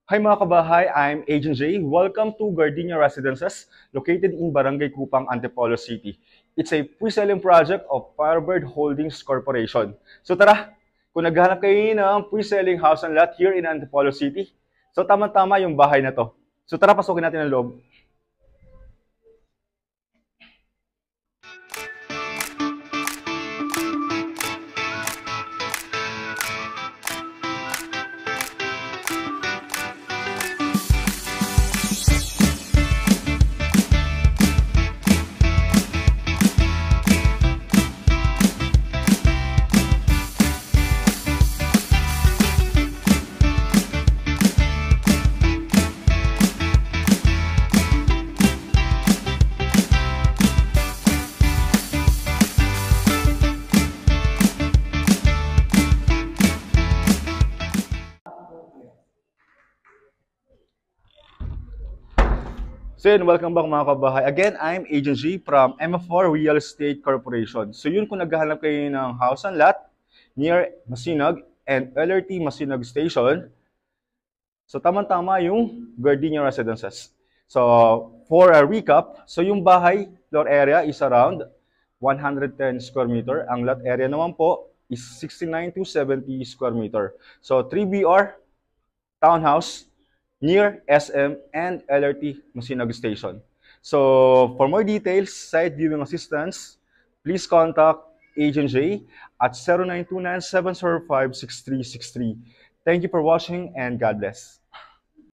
Hi mga kabahay, I'm Agent J. Welcome to Gardenia Residences located in Barangay Kupang, Antipolo City. It's a pre-selling project of Firebird Holdings Corporation. So tara, kung naghahanap kayo ng pre-selling house and lot here in Antipolo City, so tama-tama yung bahay na to. So tara, pasukin natin ang loob. So yun, welcome back mga kabahay. Again, I'm Agent G from MF4 Real Estate Corporation. So yun, kung naghahanap kayo ng house and lot near Masinag and LRT Masinag Station, so tama-tama yung Gardenia Residences. So for a recap, so yung bahay floor area is around 110 square meter. Ang lot area naman po is 69 to 70 square meter. So 3BR townhouse near SM and LRT Masinag Station. So for more details, site viewing assistance, please contact Agent J at 0929-705-6363. Thank you for watching and God bless.